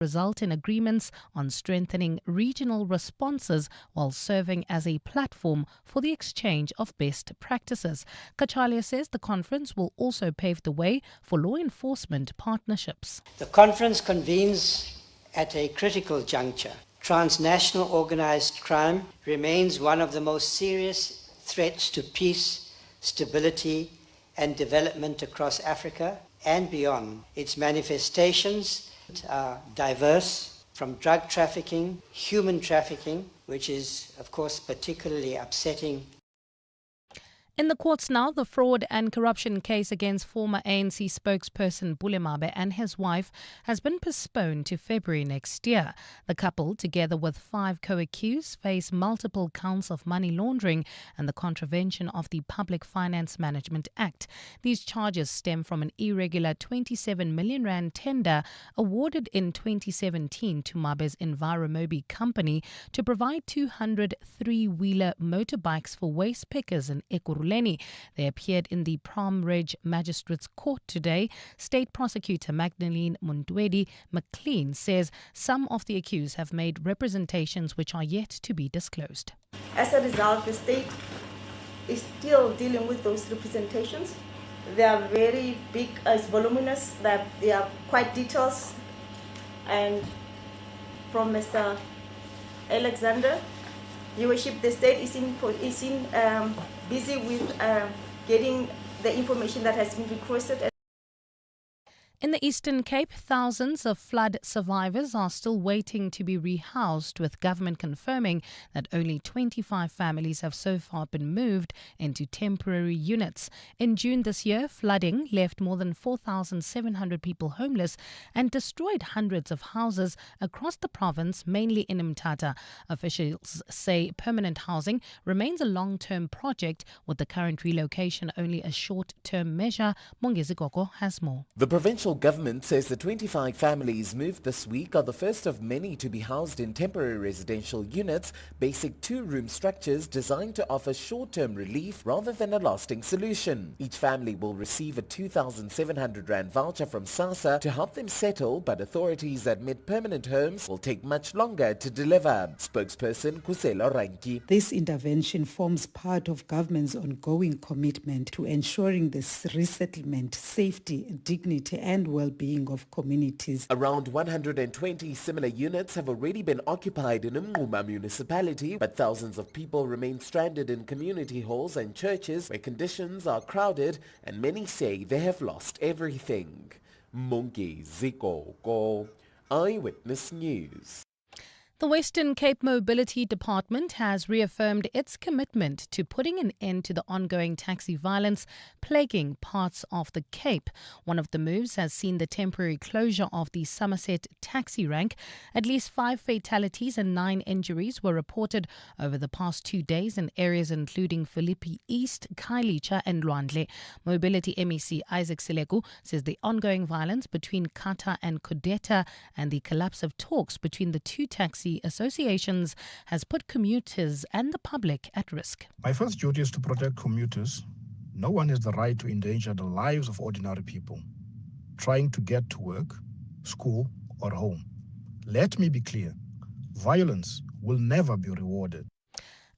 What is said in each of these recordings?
result in agreements on strengthening regional responses while serving as a platform for the exchange of best practices. Kachalia says the conference will also pave the way for law enforcement partnerships. The conference convenes at a critical juncture. Transnational organized crime remains one of the most serious threats to peace, stability, and development across Africa and beyond. Its manifestations are diverse, from drug trafficking, human trafficking, which is, of course, particularly upsetting. In the courts now, the fraud and corruption case against former ANC spokesperson Bulemabe and his wife has been postponed to February next year. The couple, together with 5 co-accused, face multiple counts of money laundering and the contravention of the Public Finance Management Act. These charges stem from an irregular 27 million rand tender awarded in 2017 to Mabe's Enviromobi company to provide 200 three-wheeler motorbikes for waste pickers in Ekurhuleni. They appeared in the Prom Ridge Magistrates Court today. State Prosecutor Magdalene Muntwedi McLean says some of the accused have made representations which are yet to be disclosed. As a result, the state is still dealing with those representations. They are very big, it's voluminous, that they are quite detailed. And from Mr. Alexander, Your Worship, the state is busy with getting the information that has been requested. In the Eastern Cape, thousands of flood survivors are still waiting to be rehoused, with government confirming that only 25 families have so far been moved into temporary units. In June this year, flooding left more than 4,700 people homeless and destroyed hundreds of houses across the province, mainly in Mthatha. Officials say permanent housing remains a long-term project, with the current relocation only a short-term measure. Mongezi has more. The provincial government says the 25 families moved this week are the first of many to be housed in temporary residential units, basic 2-room structures designed to offer short-term relief rather than a lasting solution. Each family will receive a 2,700 rand voucher from SASSA to help them settle, but authorities admit permanent homes will take much longer to deliver. Spokesperson Kusela Ranki. This intervention forms part of government's ongoing commitment to ensuring the resettlement, safety, dignity and well-being of communities. Around 120 similar units have already been occupied in Umnquma municipality, but thousands of people remain stranded in community halls and churches where conditions are crowded, and many say they have lost everything. Mongezi Gogo, Eyewitness News. The Western Cape Mobility Department has reaffirmed its commitment to putting an end to the ongoing taxi violence plaguing parts of the Cape. One of the moves has seen the temporary closure of the Somerset taxi rank. At least 5 fatalities and 9 injuries were reported over the past 2 days in areas including Philippi East, Khayelitsha and Lwandle. Mobility MEC Isaac Seleku says the ongoing violence between Kata and Kudeta and the collapse of talks between the two taxi associations has put commuters and the public at risk. My first duty is to protect commuters. No one has the right to endanger the lives of ordinary people trying to get to work, school or home. Let me be clear, violence will never be rewarded.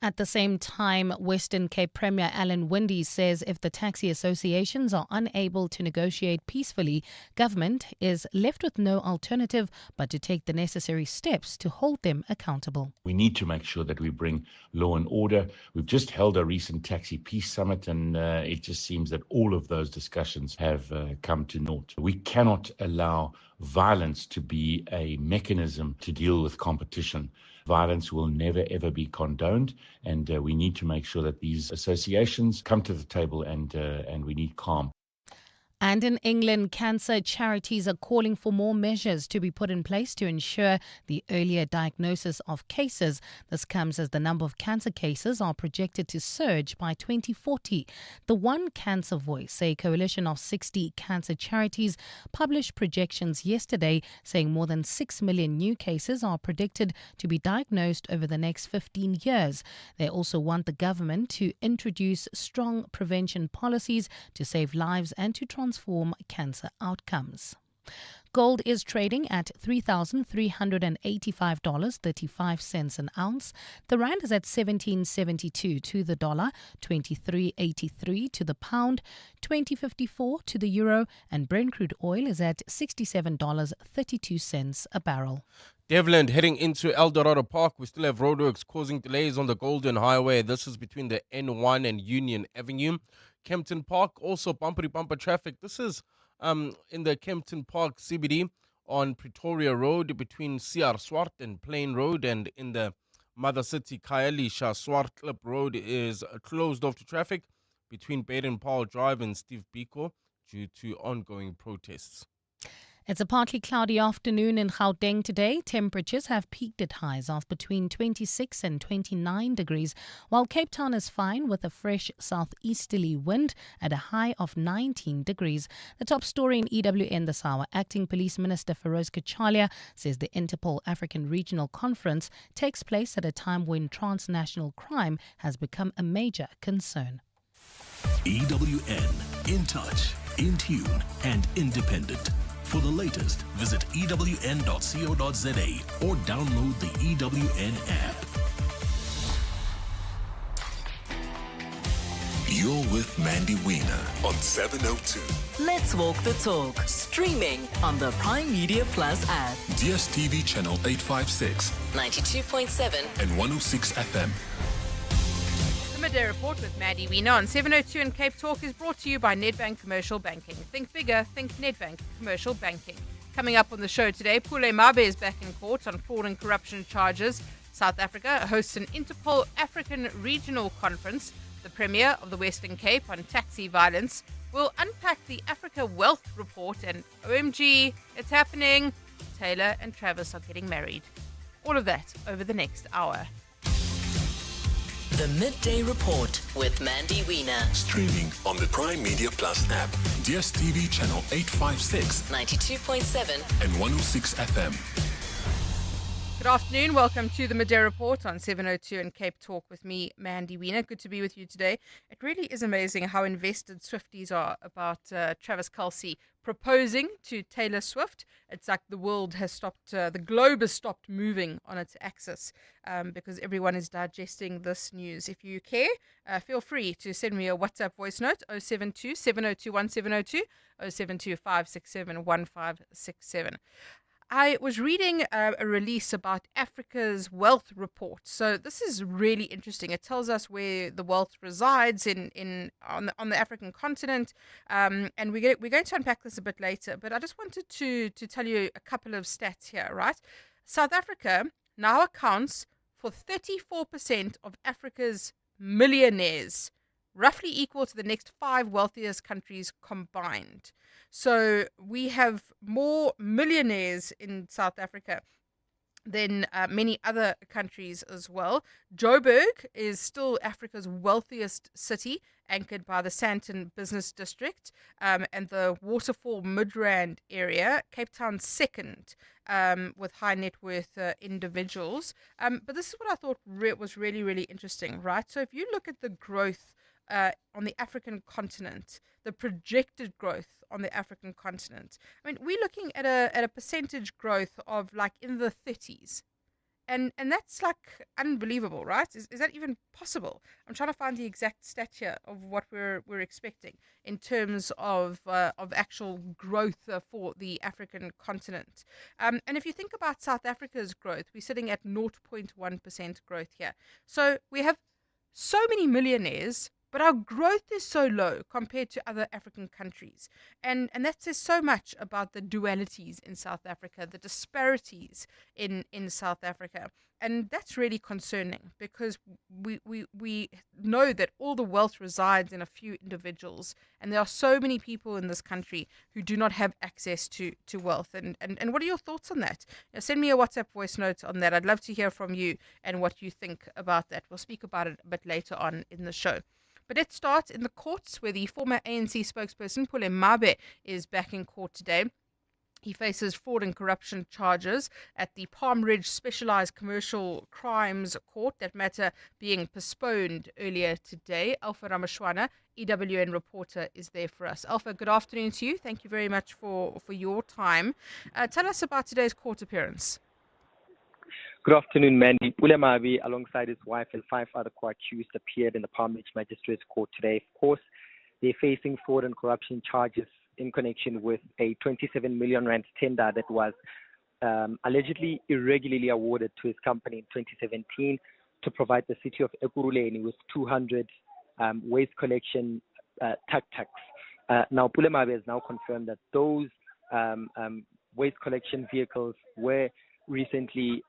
At the same time, Western Cape Premier Alan Winde says if the taxi associations are unable to negotiate peacefully, government is left with no alternative but to take the necessary steps to hold them accountable. We need to make sure that we bring law and order. We've just held a recent taxi peace summit, and it just seems that all of those discussions have come to naught. We cannot allow violence to be a mechanism to deal with competition. Violence will never ever be condoned, and we need to make sure that these associations come to the table, and we need calm. And in England, cancer charities are calling for more measures to be put in place to ensure the earlier diagnosis of cases. This comes as the number of cancer cases are projected to surge by 2040. The One Cancer Voice, a coalition of 60 cancer charities, published projections yesterday saying more than 6 million new cases are predicted to be diagnosed over the next 15 years. They also want the government to introduce strong prevention policies to save lives and to transform cancer outcomes. Gold is trading at $3,385.35 an ounce. The rand is at 17.72 to the dollar, 23.83 to the pound, 20.54 to the euro, and Brent crude oil is at $67.32 a barrel. Devland heading into El Dorado Park. We still have roadworks causing delays on the Golden Highway. This is between the N1 and Union Avenue. Kempton Park, also bumper traffic. This is in the Kempton Park CBD on Pretoria Road between CR Swart and Plain Road, and in the Mother City Khayelitsha Swart Clip Road is closed off to traffic between Baden Powell Drive and Steve Biko due to ongoing protests. It's a partly cloudy afternoon in Gauteng today. Temperatures have peaked at highs of between 26 and 29 degrees, while Cape Town is fine with a fresh southeasterly wind at a high of 19 degrees. The top story in EWN this hour. Acting Police Minister Feroz Kachalia says the Interpol African Regional Conference takes place at a time when transnational crime has become a major concern. EWN, in touch, in tune and independent. For the latest, visit ewn.co.za or download the EWN app. You're with Mandy Wiener on 702. Let's walk the talk. Streaming on the Prime Media Plus app. DSTV channel 856, 92.7 and 106 FM. The Midday Report with Mandy Wiener on 702 and Cape Talk is brought to you by Nedbank Commercial Banking. Think bigger, think Nedbank Commercial Banking. Coming up on the show today, Pule Mabe is back in court on fraud and corruption charges. South Africa hosts an Interpol African Regional Conference. The Premier of the Western Cape on taxi violence will unpack the Africa Wealth Report, and OMG, it's happening. Taylor and Travis are getting married. All of that over the next hour. The Midday Report with Mandy Wiener. Streaming on the Prime Media Plus app, DSTV channel 856, 92.7 and 106 FM. Good afternoon. Welcome to the Midday Report on 702 and Cape Talk with me, Mandy Wiener. Good to be with you today. It really is amazing how invested Swifties are about Travis Kelce proposing to Taylor Swift. It's like the world has stopped, the globe has stopped moving on its axis because everyone is digesting this news. If you care, feel free to send me a WhatsApp voice note, 072 702 1702, 072 567 1567. I was reading a release about Africa's wealth report. So this is really interesting. It tells us where the wealth resides on the African continent, and we're going to unpack this a bit later. But I just wanted to tell you a couple of stats here, right? South Africa now accounts for 34% of Africa's millionaires, roughly equal to the next 5 wealthiest countries combined. So we have more millionaires in South Africa than many other countries as well. Joburg is still Africa's wealthiest city, anchored by the Sandton Business District and the Waterfall Midrand area. Cape Town second with high net worth individuals. But this is what I thought was really, really interesting, right? So if you look at the growth on the African continent, the projected growth on the African continent. I mean, we're looking at a percentage growth of like in the 30s. And that's like unbelievable, right? Is that even possible? I'm trying to find the exact stat here of what we're expecting in terms of actual growth for the African continent. And if you think about South Africa's growth, we're sitting at 0.1% growth here. So we have so many millionaires, but our growth is so low compared to other African countries. And that says so much about the dualities in South Africa, the disparities in South Africa. And that's really concerning because we know that all the wealth resides in a few individuals. And there are so many people in this country who do not have access to wealth. And what are your thoughts on that? Send me a WhatsApp voice note on that. I'd love to hear from you and what you think about that. We'll speak about it a bit later on in the show. But let's start in the courts where the former ANC spokesperson, Pule Mabe, is back in court today. He faces fraud and corruption charges at the Palm Ridge Specialized Commercial Crimes Court, that matter being postponed earlier today. Alpha Ramashwana, EWN reporter, is there for us. Alpha, good afternoon to you. Thank you very much for your time. Tell us about today's court appearance. Good afternoon, Mandy. Wiener, alongside his wife and 5 other co-accused, appeared in the Palm Ridge Magistrates Court today. Of course, they're facing fraud and corruption charges in connection with a 27 million rand tender that was allegedly irregularly awarded to his company in 2017 to provide the city of Ekurhuleni with 200 waste collection tuk-tuks. Now, Pulemabe has now confirmed that those waste collection vehicles were recently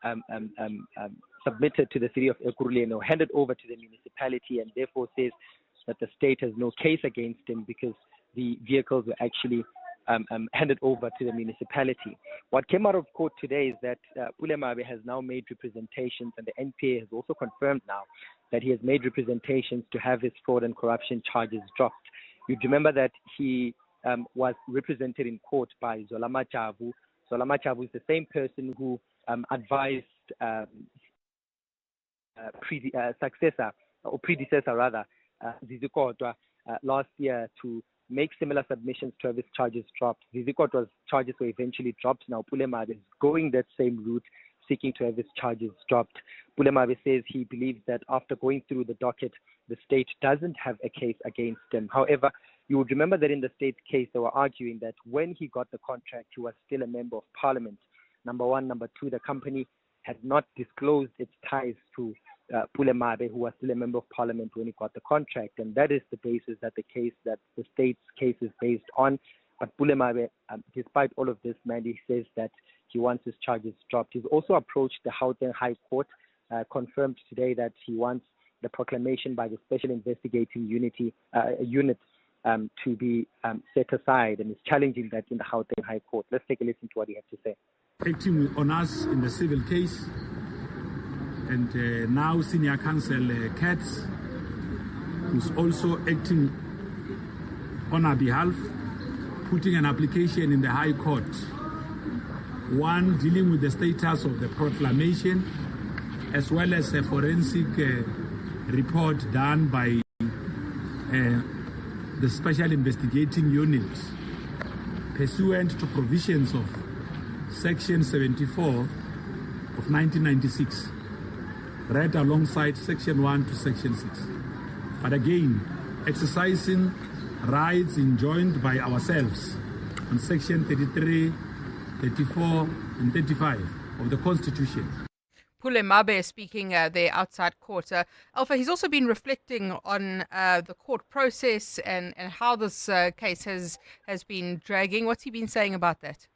submitted to the city of Ekurhuleni, or handed over to the municipality, and therefore says that the state has no case against him because the vehicles were actually handed over to the municipality. What came out of court today is that Pulemabe has now made representations, and the NPA has also confirmed now that he has made representations to have his fraud and corruption charges dropped. You'd remember that he was represented in court by Zola Machavu. Zola Machavu is the same person who advised predecessor, Zizi Kodwa, last year to make similar submissions to have his charges dropped. Zizi Kodwa's charges were eventually dropped. Now Pulemabe is going that same route, seeking to have his charges dropped. Pulemabe says he believes that after going through the docket, the state doesn't have a case against him. However, you would remember that in the state's case, they were arguing that when he got the contract, he was still a member of parliament. Number one. Number two, the company had not disclosed its ties to Pulemabe, who was still a member of parliament when he got the contract. And that is the basis that the state's case is based on. But Pulemabe, despite all of this, Mandy says that he wants his charges dropped. He's also approached the Gauteng High Court, confirmed today that he wants the proclamation by the Special Investigating Unit to be set aside, and is challenging that in the Gauteng High Court. Let's take a listen to what he had to say. Acting on us in the civil case, and now Senior Counsel Katz, who's also acting on our behalf, putting an application in the High Court. One dealing with the status of the proclamation, as well as a forensic report done by the Special Investigating Unit, pursuant to provisions of Section 74 of 1996, read alongside Section 1 to Section 6. But again, exercising rights enjoined by ourselves on Section 33, 34, and 35 of the Constitution. Pulemabe speaking there outside court. Alpha, he's also been reflecting on the court process and how this case has been dragging. What's he been saying about that?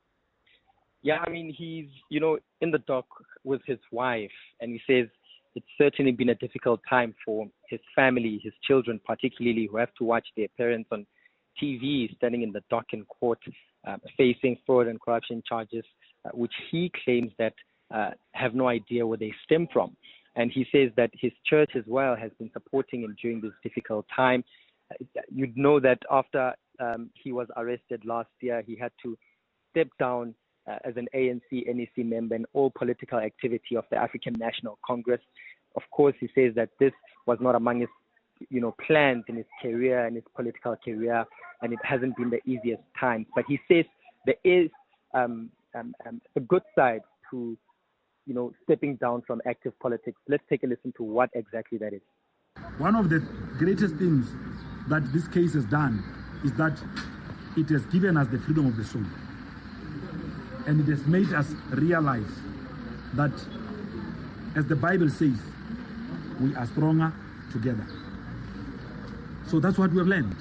Yeah, I mean, he's, in the dock with his wife, and he says it's certainly been a difficult time for his family, his children particularly, who have to watch their parents on TV standing in the dock in court, facing fraud and corruption charges, which he claims that have no idea where they stem from. And he says that his church as well has been supporting him during this difficult time. You'd know that after he was arrested last year, he had to step down as an ANC NEC member in all political activity of the African National Congress. Of course, he says that this was not among his plans in his career and his political career, and it hasn't been the easiest time. But he says there is a good side to stepping down from active politics. Let's take a listen to what exactly that is. One of the greatest things that this case has done is that it has given us the freedom of the soul. And it has made us realize that, as the Bible says, we are stronger together. So that's what we have learned.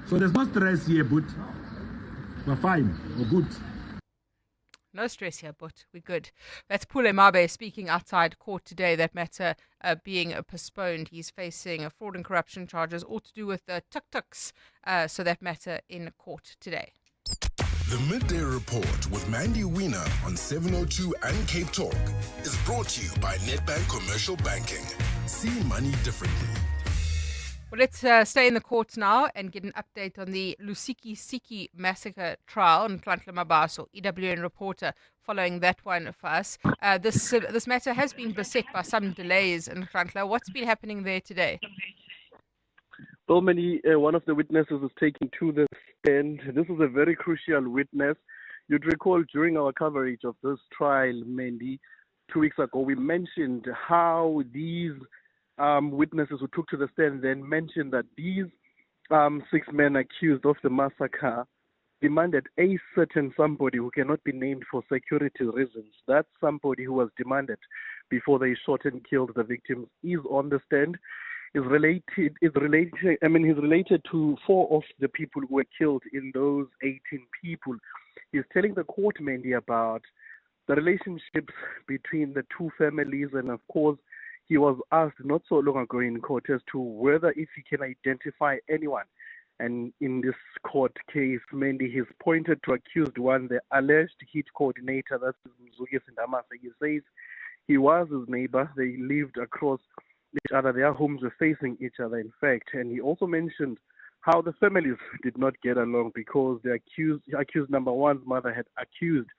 So there's no stress here, but we're fine, we're good. No stress here, but we're good. That's Pulemabe speaking outside court today, that matter being postponed. He's facing fraud and corruption charges, all to do with the tuk-tuks, so that matter in court today. The Midday Report with Mandy Wiener on 702 and Cape Talk is brought to you by Nedbank Commercial Banking. See money differently. Well, Well, let's stay in the courts now and get an update on the Lusikisiki massacre trial. And Nhlanhla Mabaso, EWN reporter, following that one for us. This matter has been beset by some delays. And Nhlanhla, what's been happening there today? Well, Mandy, one of the witnesses is taken to the stand. This is a very crucial witness. You'd recall during our coverage of this trial, Mandy, 2 weeks ago, we mentioned how these witnesses who took to the stand then mentioned that these 6 men accused of the massacre demanded a certain somebody who cannot be named for security reasons. That somebody who was demanded before they shot and killed the victims is on the stand. He's related to 4 of the people who were killed in those 18 people. He's telling the court, Mandy, about the relationships between the 2 families, and of course, he was asked not so long ago in court as to whether if he can identify anyone. And in this court case, Mandy, he's pointed to accused one, the alleged hit coordinator, that's Mzuki Sindamasa. He says he was his neighbor. They lived across each other. Their homes were facing each other, in fact. And he also mentioned how the families did not get along because the accused number one's mother had accused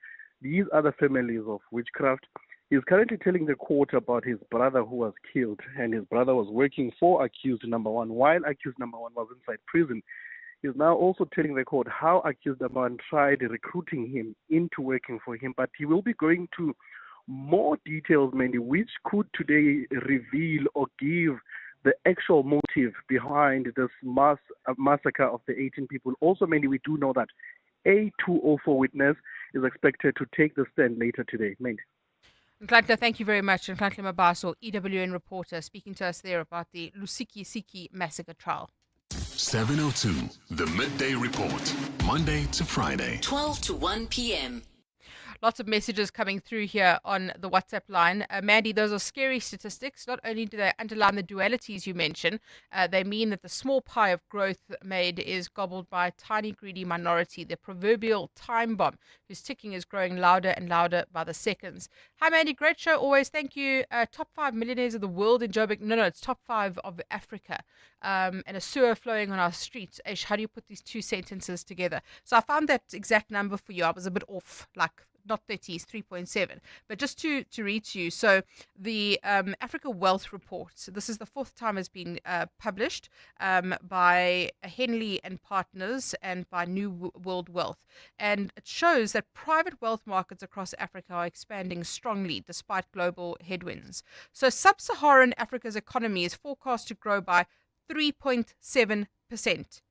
these other families of witchcraft. He's currently telling the court about his brother who was killed, and his brother was working for accused number one while accused number one was inside prison. He's now also telling the court how accused number one tried recruiting him into working for him, but he will be going to more details, Mandy, which could today reveal or give the actual motive behind this massacre of the 18 people. Also, Mandy, we do know that a 204 witness is expected to take the stand later today. Mandy. Nhlanhla, thank you very much. Nhlanhla Mabaso, EWN reporter, speaking to us there about the Lusikisiki massacre trial. 702, the Midday Report, Monday to Friday, 12 to 1 p.m. Lots of messages coming through here on the WhatsApp line. Mandy, those are scary statistics. Not only do they underline the dualities you mentioned, they mean that the small pie of growth made is gobbled by a tiny, greedy minority. The proverbial time bomb whose ticking is growing louder and louder by the seconds. Hi, Mandy. Great show. Always. Thank you. Top 5 millionaires of the world in Joburg. No, it's top 5 of Africa. And a sewer flowing on our streets. Aish, how do you put these 2 sentences together? So I found that exact number for you. I was a bit off, like not 30, it's 3.7. But just to read to you, so the Africa Wealth Report, so this is the 4th time it's been published by Henley and Partners and by New World Wealth. And it shows that private wealth markets across Africa are expanding strongly despite global headwinds. So sub-Saharan Africa's economy is forecast to grow by 3.7%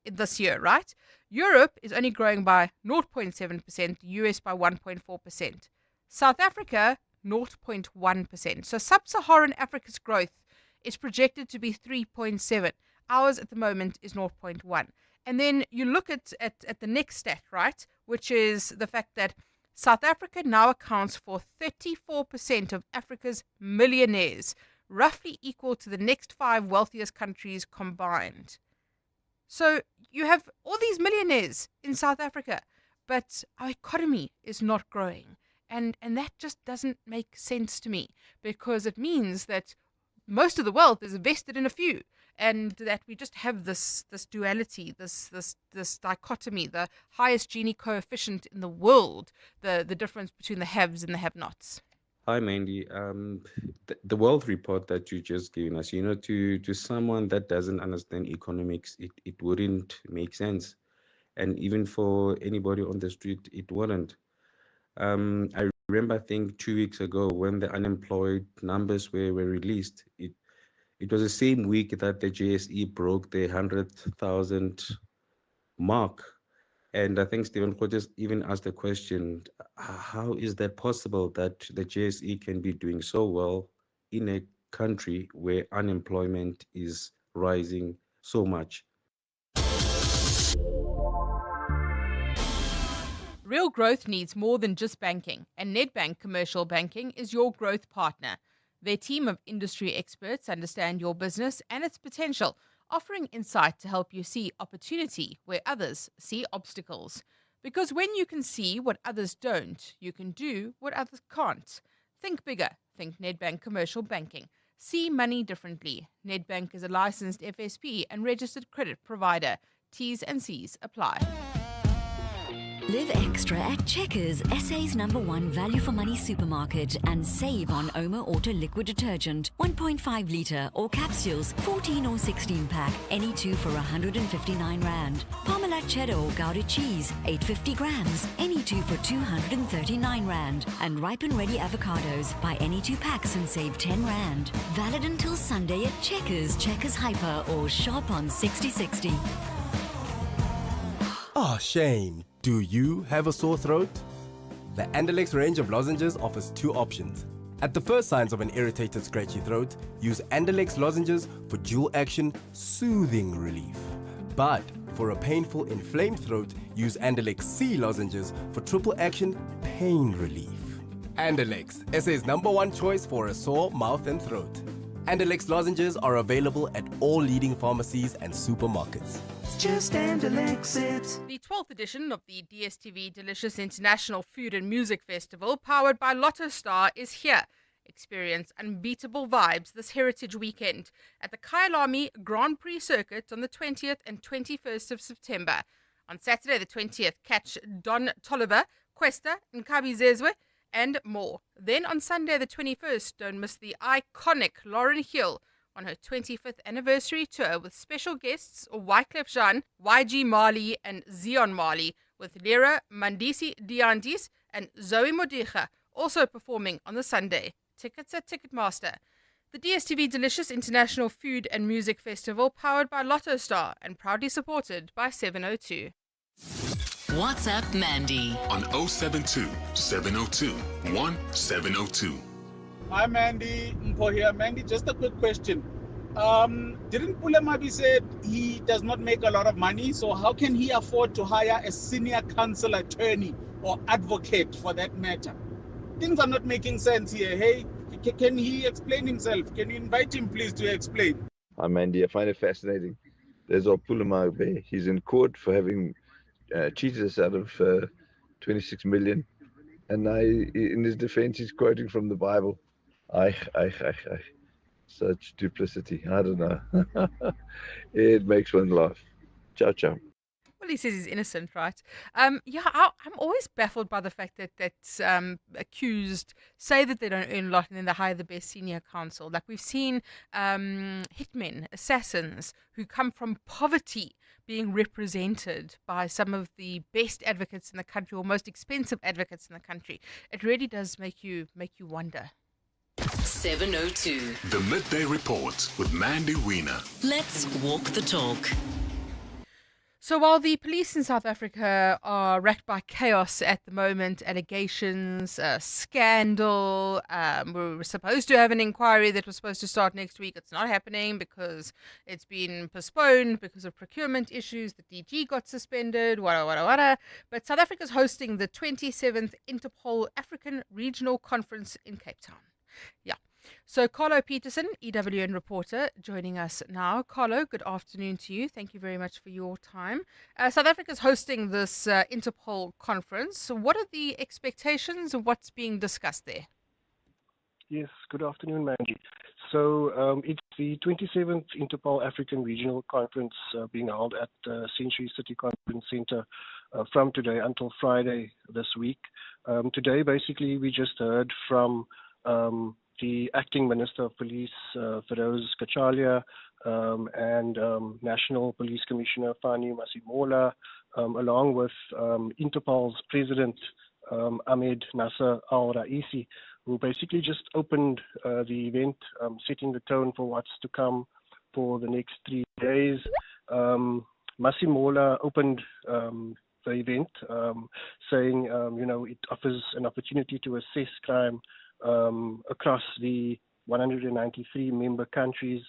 this year, right? Europe is only growing by 0.7%, the US by 1.4%. South Africa, 0.1%. So sub-Saharan Africa's growth is projected to be 3.7. Ours at the moment is 0.1. And then you look at the next stat, right, which is the fact that South Africa now accounts for 34% of Africa's millionaires, roughly equal to the next 5 wealthiest countries combined. So you have all these millionaires in South Africa, but our economy is not growing. And that just doesn't make sense to me, because it means that most of the wealth is invested in a few, and that we just have this duality, this dichotomy, the highest Gini coefficient in the world, the difference between the haves and the have-nots. Hi, Mandy. The wealth report that you just given us, to someone that doesn't understand economics, it wouldn't make sense. And even for anybody on the street, it wouldn't. I remember, I think 2 weeks ago when the unemployed numbers were released, it was the same week that the JSE broke the 100,000 mark. And I think Stephen Hodges even asked the question, how is that possible that the JSE can be doing so well in a country where unemployment is rising so much? Real growth needs more than just banking, and Nedbank Commercial Banking is your growth partner. Their team of industry experts understand your business and its potential, offering insight to help you see opportunity where others see obstacles. Because when you can see what others don't, you can do what others can't. Think bigger. Think Nedbank Commercial Banking. See money differently. Nedbank is a licensed FSP and registered credit provider. T's and C's apply. Live extra at Checkers, SA's #1 value for money supermarket, and save on Oma Auto liquid detergent, 1.5 litre or capsules, 14 or 16 pack, any two for 159 Rand. Parmalat cheddar or Gouda cheese, 850 grams, any two for 239 Rand. And ripe and ready avocados, buy any 2 packs and save 10 Rand. Valid until Sunday at Checkers, Checkers Hyper, or shop on 6060. Oh, Shane, do you have a sore throat? The Andalex range of lozenges offers 2 options. At the first signs of an irritated, scratchy throat, use Andalex lozenges for dual action, soothing relief. But for a painful, inflamed throat, use Andalex C lozenges for triple action, pain relief. Andalex, SA's #1 choice for a sore mouth and throat. Andalex lozenges are available at all leading pharmacies and supermarkets. Just Andalex it. The 12th edition of the DSTV Delicious International Food and Music Festival, powered by Lotto Star, is here. Experience unbeatable vibes this heritage weekend at the Kyalami Grand Prix Circuit on the 20th and 21st of September. On Saturday the 20th, catch Don Toliver, Cuesta, Nkabi Zezwe, and more. Then on Sunday the 21st, don't miss the iconic Lauryn Hill on her 25th anniversary tour with special guests Wyclef Jean, YG Marley, and Zion Marley, with Lera Mandisi Diantis and Zoe Modiga also performing on the Sunday. Tickets at Ticketmaster. The DSTV Delicious International Food and Music Festival, powered by Lotto Star and proudly supported by 702. WhatsApp Mandy on 072 702 1702. Hi Mandy, Mpo here. Mandy, just a quick question. Didn't Pulemabi said he does not make a lot of money, so how can he afford to hire a senior counsel attorney or advocate for that matter? Things are not making sense here. Hey, can he explain himself? Can you invite him please to explain? Hi Mandy, I find it fascinating. There's our Pulemabi. He's in court for having cheated us out of 26 million. And now in his defense, he's quoting from the Bible. Such duplicity. I don't know. It makes one laugh. Ciao, ciao. Well, he says he's innocent, right? I'm always baffled by the fact that accused say that they don't earn a lot and then they hire the best senior counsel. Like we've seen hitmen, assassins who come from poverty being represented by some of the best advocates in the country or most expensive advocates in the country. It really does make you wonder. 702. The Midday Report with Mandy Wiener. Let's walk the talk. So while the police in South Africa are racked by chaos at the moment, allegations, scandal, we were supposed to have an inquiry that was supposed to start next week. It's not happening because it's been postponed because of procurement issues. The DG got suspended, wada. But South Africa is hosting the 27th Interpol African Regional Conference in Cape Town. Yeah. So Carlo Peterson, EWN reporter, joining us now. Carlo, good afternoon to you. Thank you very much for your time. South Africa is hosting this Interpol conference. What are the expectations and what's being discussed there? Yes, good afternoon, Mandy. So it's the 27th Interpol African Regional Conference being held at the Century City Conference Center from today until Friday this week. Today, basically, we just heard from the Acting Minister of Police, Feroz Kachalia, and National Police Commissioner Fani Masimola, along with Interpol's President Ahmed Nasser Al-Raisi, who basically just opened the event, setting the tone for what's to come for the next 3 days. Masimola opened the event, saying, it offers an opportunity to assess crime across the 193 member countries,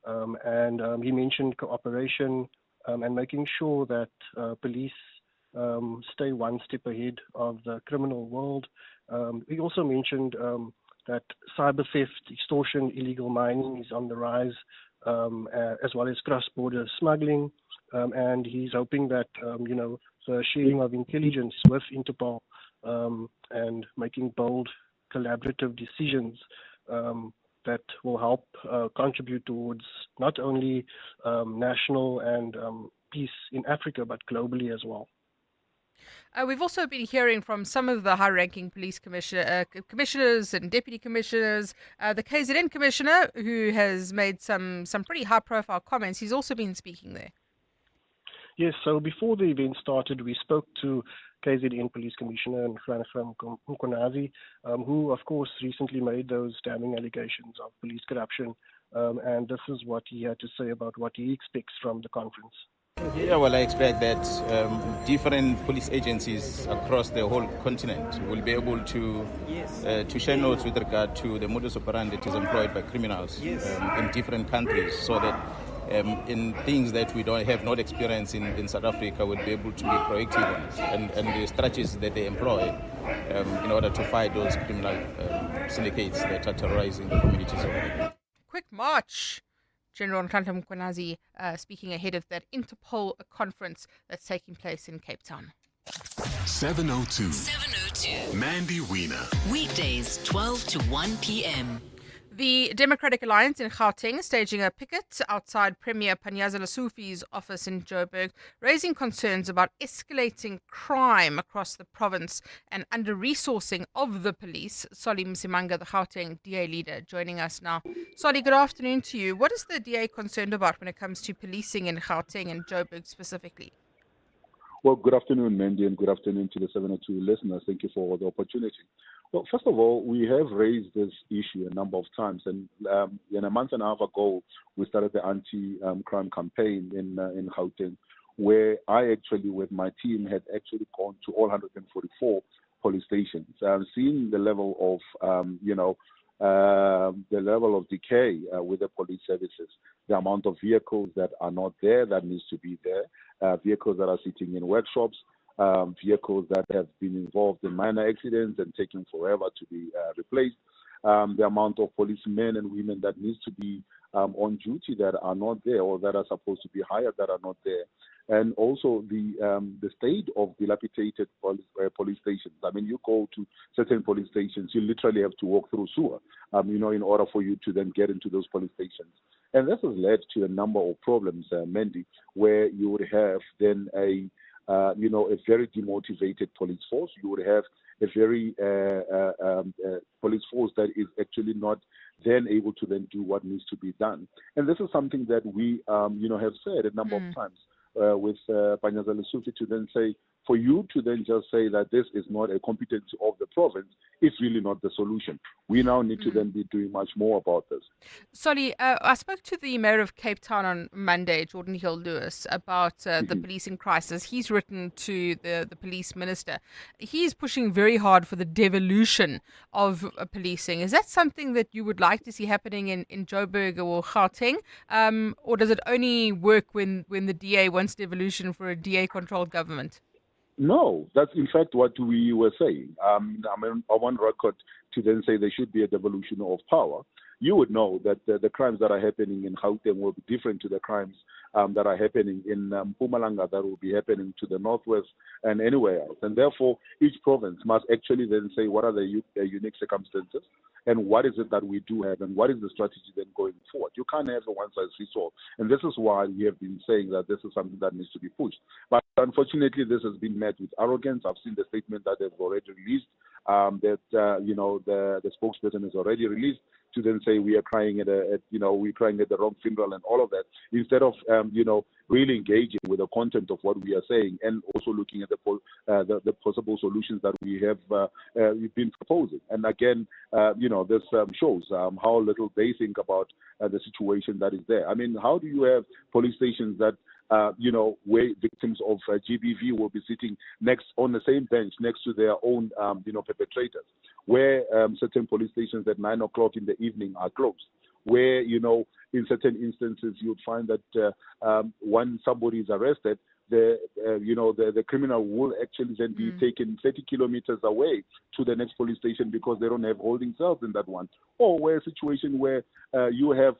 and he mentioned cooperation and making sure that police stay one step ahead of the criminal world. He also mentioned that cyber theft, extortion, illegal mining is on the rise, as well as cross-border smuggling, and he's hoping that the sharing of intelligence with Interpol and making bold collaborative decisions that will help contribute towards not only national and peace in Africa, but globally as well. We've also been hearing from some of the high-ranking police commissioners and deputy commissioners. The KZN commissioner, who has made some pretty high-profile comments, he's also been speaking there. Yes, so before the event started, we spoke to KZN Police Commissioner Frank Mkonazi, who, of course, recently made those damning allegations of police corruption. And this is what he had to say about what he expects from the conference. Yeah, well, I expect that different police agencies across the whole continent will be able to share notes with regard to the modus operandi that is employed by criminals in different countries, so that in things that we don't have not experience in South Africa, we'll be able to be proactive on it, and the strategies that they employ in order to fight those criminal syndicates that are terrorizing the communities over there. Quick march. General Nhlanhla Mkhwanazi speaking ahead of that Interpol conference that's taking place in Cape Town. 702. Mandy Wiener. Weekdays, 12 to 1 p.m. The Democratic Alliance in Gauteng staging a picket outside Premier Panyaza Lesufi's office in Joburg, raising concerns about escalating crime across the province and under-resourcing of the police. Solly Msimanga, the Gauteng DA leader, joining us now. Solly, good afternoon to you. What is the DA concerned about when it comes to policing in Gauteng and Joburg specifically? Well, good afternoon, Mandy, and good afternoon to the 702 listeners. Thank you for the opportunity. Well, first of all, we have raised this issue a number of times, and a month and a half ago, we started the anti-crime campaign in Gauteng, where I actually, with my team, had actually gone to all 144 police stations, seeing the level of, the level of decay with the police services, the amount of vehicles that are not there that needs to be there, vehicles that are sitting in workshops, vehicles that have been involved in minor accidents and taking forever to be replaced, the amount of policemen and women that needs to be on duty that are not there or that are supposed to be hired that are not there, and also the state of dilapidated police stations. I mean, you go to certain police stations, you literally have to walk through sewer, in order for you to then get into those police stations. And this has led to a number of problems, Mandy, where you would have then a very demotivated police force. You would have a very police force that is actually not then able to then do what needs to be done. And this is something that we, have said a number of times with Panyaza Lesufi, to then say, for you to then just say that this is not a competency of the province, it's really not the solution. We now need to then be doing much more about this. Solly, I spoke to the mayor of Cape Town on Monday, Jordan Hill-Lewis, about the policing crisis. He's written to the police minister. He's pushing very hard for the devolution of policing. Is that something that you would like to see happening in Joburg or Gauteng? Or does it only work when the DA wants devolution for a DA-controlled government? No, that's in fact what we were saying. I'm on record to then say there should be a devolution of power. You would know that the crimes that are happening in Gauteng will be different to the crimes that are happening in Mpumalanga, that will be happening to the northwest and anywhere else. And therefore, each province must actually then say what are the unique circumstances and what is it that we do have and what is the strategy then going forward. You can't have a one-size-fits-all. And this is why we have been saying that this is something that needs to be pushed. But unfortunately, this has been met with arrogance. I've seen the statement that they've already released, the spokesperson has already released, to then say we are crying we're crying at the wrong funeral and all of that, instead of really engaging with the content of what we are saying and also looking at the possible solutions that we have we've been proposing. And again, this shows how little they think about the situation that is there. I mean, how do you have police stations that where victims of GBV will be sitting on the same bench next to their own, perpetrators, where certain police stations at 9 o'clock in the evening are closed, where, in certain instances, you'd find that when somebody is arrested, the criminal will actually then be taken 30 kilometers away to the next police station because they don't have holding cells in that one. Or where a situation where you have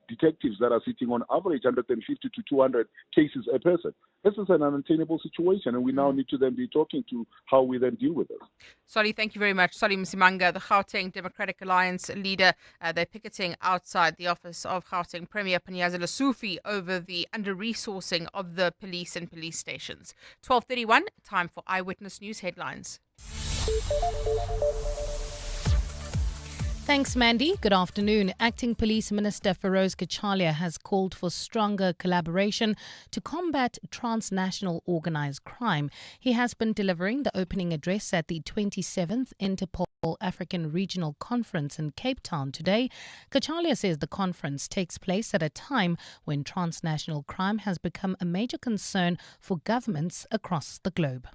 detectives that are sitting on average 150 to 200 cases a person. This is an unattainable situation, and we now need to then be talking to how we then deal with it. Solly, thank you very much. Solly Msimanga, the Gauteng Democratic Alliance leader. They're picketing outside the office of Gauteng Premier Panyaza Lesufi over the under-resourcing of the police and police stations. 12:31, time for Eyewitness News headlines. Thanks, Mandy. Good afternoon. Acting Police Minister Feroz Kachalia has called for stronger collaboration to combat transnational organised crime. He has been delivering the opening address at the 27th Interpol African Regional Conference in Cape Town today. Kachalia says the conference takes place at a time when transnational crime has become a major concern for governments across the globe.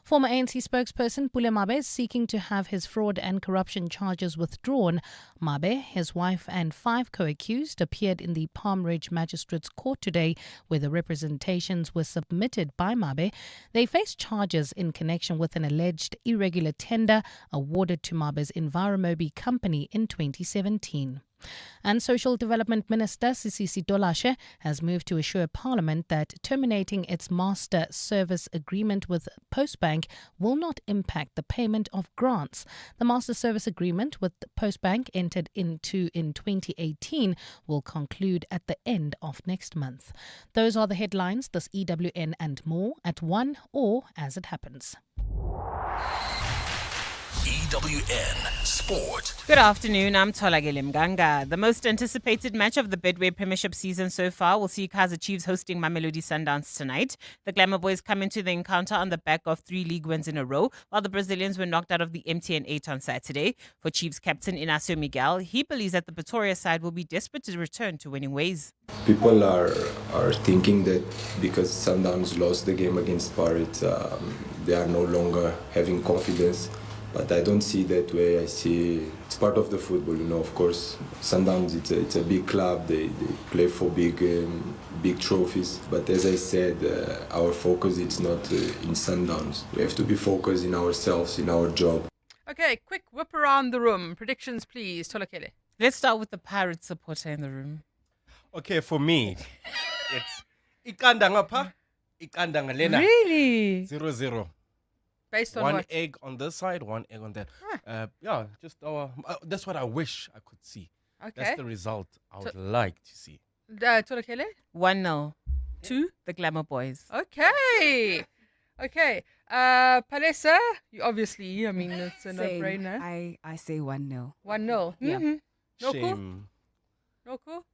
Former ANC spokesperson Pule Mabe is seeking to have his fraud and corruption charges withdrawn. Mabe, his wife and 5 co-accused appeared in the Palm Ridge Magistrates Court today where the representations were submitted by Mabe. They face charges in connection with an alleged irregular tender awarded to Mabe's Enviromobi company in 2017. And Social Development Minister Sisisi Dolashe has moved to assure Parliament that terminating its master service agreement with Postbank will not impact the payment of grants. The master service agreement with Postbank entered into in 2018 will conclude at the end of next month. Those are the headlines, this EWN and more at 1 or as it happens. EWN Sport. Good afternoon, I'm Tolagile Mganga. The most anticipated match of the Midday Premiership season so far will see Kaizer Chiefs hosting Mamelodi Sundowns tonight. The Glamour Boys come into the encounter on the back of 3 league wins in a row, while the Brazilians were knocked out of the MTN 8 on Saturday. For Chiefs captain Inacio Miguel, he believes that the Pretoria side will be desperate to return to winning ways. People are thinking that because Sundowns lost the game against Pirates, they are no longer having confidence. But I don't see that way. I see it's part of the football, Of course, Sundowns, it's a big club. They play for big trophies. But as I said, our focus is not in Sundowns. We have to be focused in ourselves, in our job. Okay, quick whip around the room. Predictions, please. Tolakele. Let's start with the Pirates supporter in the room. Okay, for me, it's Ikanda ngapha, Ikanda ngalena. Really? 0-0. Based on one what? egg on this side, 1 egg on that. Just that's what I wish I could see. Okay. That's the result I would like to see. Tolakele? 1-0 to the Glamour Boys. Okay. Palesa, obviously, it's a no-brainer. I say 1-0. 1-0. Yeah. Noku? Shame. Noku?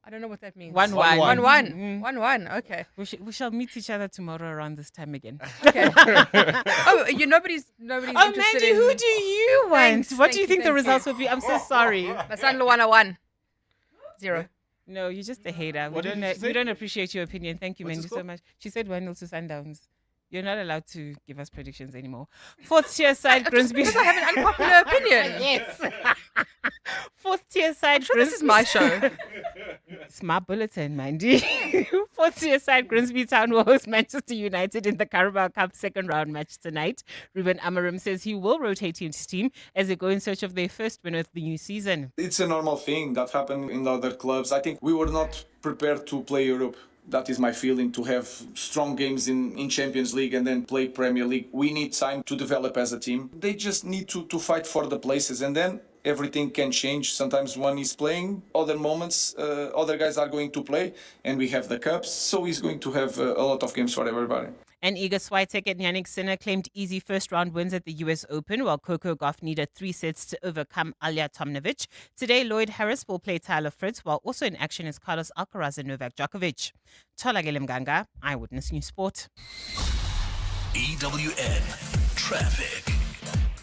I don't know what that means. 1-1. 1-1. 1-1. Okay. We shall meet each other tomorrow around this time again. Okay. Nobody's interested Mandy, in... who do you want? Thanks, What do you think the results will be? I'm so sorry. Masandlo 1-1. 0. No, you're just a hater. We don't appreciate your opinion. Thank you, Mandy, so much. She said 1-0 to Sundowns. You're not allowed to give us predictions anymore. 4th tier side Grimsby. Because I have an unpopular opinion. Yes. 4th tier side Grimsby. This is my show. It's my bulletin, Mandy. 4th tier side Grimsby Town will host Manchester United in the Carabao Cup second round match tonight. Ruben Amorim says he will rotate his team as they go in search of their first win of the new season. It's a normal thing that happened in other clubs. I think we were not prepared to play Europe. That is my feeling, to have strong games in Champions League and then play Premier League. We need time to develop as a team. They just need to fight for the places, and then everything can change. Sometimes one is playing, other moments other guys are going to play, and we have the cups, so he's going to have a lot of games for everybody. And Iga Swiatek and Yannick Sinner claimed easy first-round wins at the US Open, while Coco Gauff needed 3 sets to overcome Alja Tomljanovic. Today, Lloyd Harris will play Tyler Fritz, while also in action is Carlos Alcaraz and Novak Djokovic. Tolagile Mganga, Eyewitness News Sport. EWN Traffic.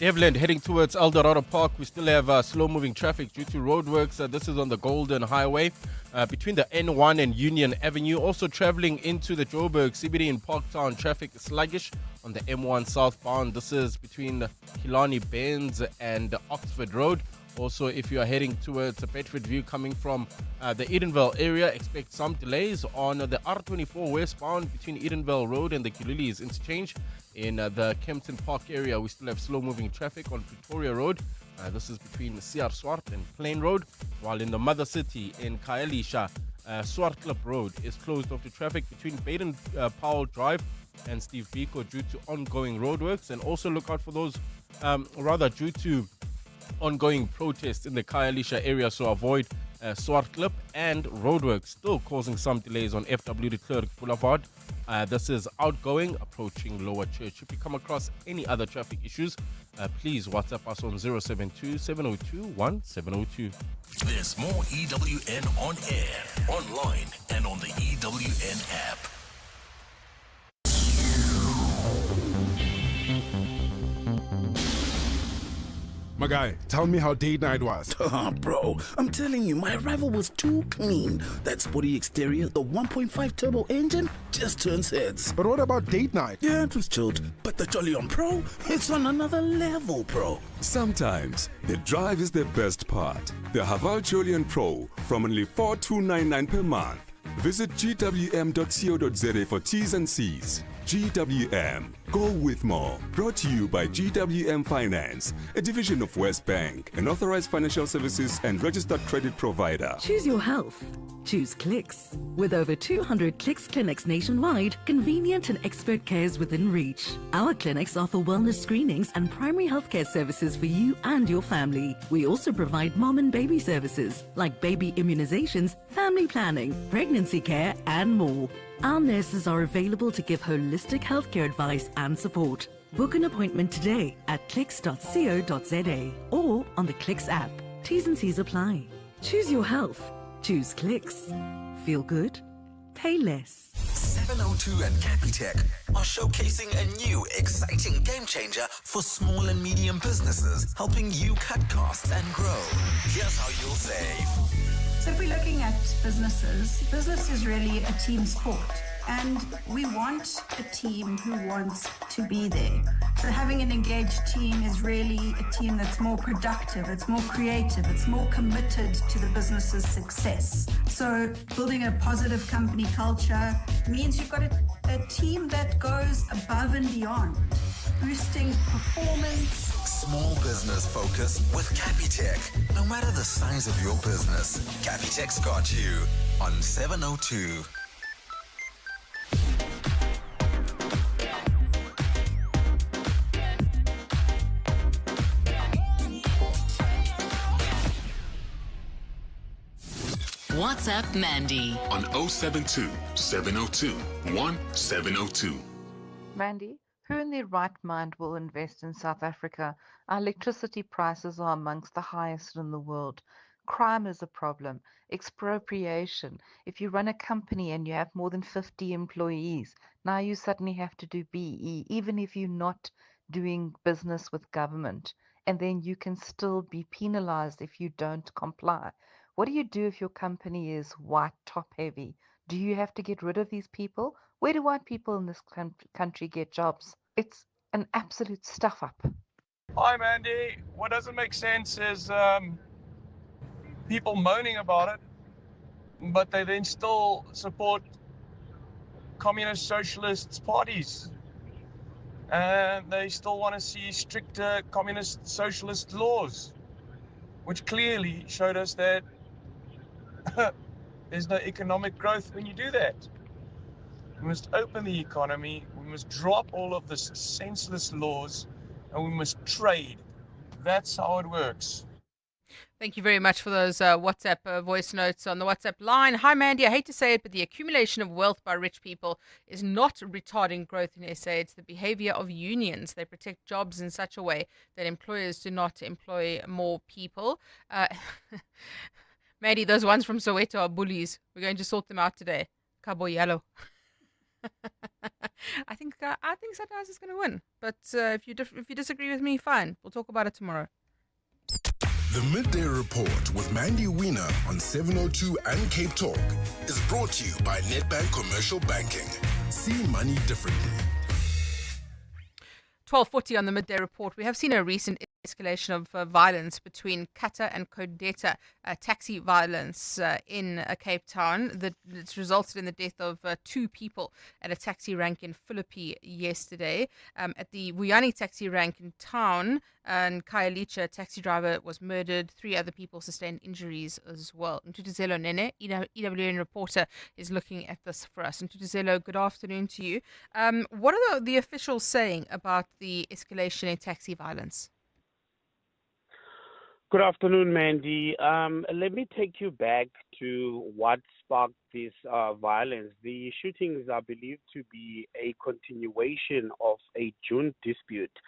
Evelyn, heading towards Eldorado Park, we still have slow-moving traffic due to roadworks. This is on the Golden Highway. between the N1 and Union Avenue. Also traveling into the Joburg CBD in Parktown, traffic is sluggish on the M1 southbound. This is between Killarney Benz and Oxford Road. Also, if you are heading towards Bedford View coming from the Edenvale area, expect some delays on the R24 westbound between Edenvale Road and the Killilees interchange. In the Kempton Park area, we still have slow-moving traffic on Pretoria Road. This is between CR Swart and Plain Road, while in the Mother City in Khayelitsha, Swartklip Road is closed off to traffic between Baden Powell Drive and Steve Biko due to ongoing roadworks. And also look out for those, due to ongoing protests in the Khayelitsha area, so avoid Swartklip, and roadworks still causing some delays on FW de Klerk Boulevard. This is outgoing, approaching Lower Church. If you come across any other traffic issues, please WhatsApp us on 072 702 1702. There's more EWN on air, online, and on the EWN app. My guy, tell me how date night was. Bro, I'm telling you, my arrival was too clean. That sporty exterior, the 1.5 turbo engine, just turns heads. But what about date night? Yeah, it was chilled. But the Jolly On Pro, it's on another level, bro. Sometimes the drive is the best part. The Haval Jolly On Pro from only $4,299 per month. Visit gwm.co.za for T's and C's. GWM. Go with more. Brought to you by GWM Finance, a division of West Bank, an authorized financial services and registered credit provider. Choose your health. Choose Clicks. With over 200 Clicks clinics nationwide, convenient and expert care is within reach. Our clinics offer wellness screenings and primary healthcare services for you and your family. We also provide mom and baby services like baby immunizations, family planning, pregnancy care, and more. Our nurses are available to give holistic healthcare advice and support. Book an appointment today at clicks.co.za or on the Clicks app. T's and C's apply. Choose your health. Choose Clicks. Feel good? Pay less. 702 and Capitec are showcasing a new, exciting game changer for small and medium businesses, helping you cut costs and grow. Here's how you'll save. So if we're looking at businesses, business is really a team sport. And we want a team who wants to be there. So having an engaged team is really a team that's more productive, it's more creative, it's more committed to the business's success. So building a positive company culture means you've got a team that goes above and beyond, boosting performance. Small business focus with Capitec. No matter the size of your business, Capitec's got you on 702. WhatsApp Mandy on 072 702 1702. Mandy, who in their right mind will invest in South Africa? Our electricity prices are amongst the highest in the world. Crime is a problem. Expropriation. If you run a company and you have more than 50 employees, now you suddenly have to do BE, even if you're not doing business with government. And then you can still be penalized if you don't comply. What do you do if your company is white top heavy? Do you have to get rid of these people? Where do white people in this country get jobs? It's an absolute stuff up. Hi, Mandy. What doesn't make sense is people moaning about it, but they then still support communist socialist parties. And they still want to see stricter communist socialist laws, which clearly showed us that there's no economic growth when you do that. We must open the economy, we must drop all of this senseless laws, and we must trade. That's how it works. Thank you very much for those WhatsApp voice notes on the WhatsApp line. Hi, Mandy. I hate to say it, but the accumulation of wealth by rich people is not retarding growth in SA. It's the behavior of unions. They protect jobs in such a way that employers do not employ more people. Mandy, those ones from Soweto are bullies. We're going to sort them out today. Cabo Yellow. I think Sunrise is going to win. But if you disagree with me, fine. We'll talk about it tomorrow. The Midday Report with Mandy Wiener on 702 and Cape Talk is brought to you by Nedbank Commercial Banking. See money differently. 12:40 on the Midday Report. We have seen a recent escalation of violence between Kata and Kodeta, taxi violence in Cape Town. It's resulted in the death of 2 people at a taxi rank in Philippi yesterday. At the Vuyani taxi rank in town, and Khayelitsha, a taxi driver, was murdered. 3 other people sustained injuries as well. Ntutuzelo Nene, EWN reporter, is looking at this for us. Ntutuzelo, good afternoon to you. What are the officials saying about the escalation in taxi violence? Good afternoon, Mandy. Let me take you back to what sparked this violence. The shootings are believed to be a continuation of a June dispute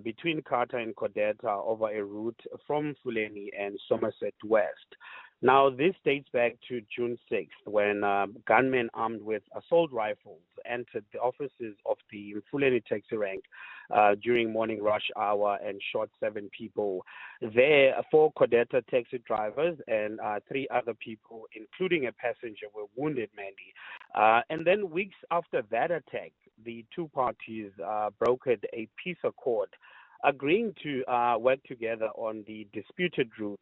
between Kata and Kodeta over a route from Fuleni and Somerset West. Now, this dates back to June 6th when gunmen armed with assault rifles entered the offices of the Fuleni taxi rank during morning rush hour and shot 7 people. There, 4 Kodeta taxi drivers and 3 other people, including a passenger, were wounded, Mandy. And then weeks after that attack, the 2 parties brokered a peace accord, agreeing to work together on the disputed route.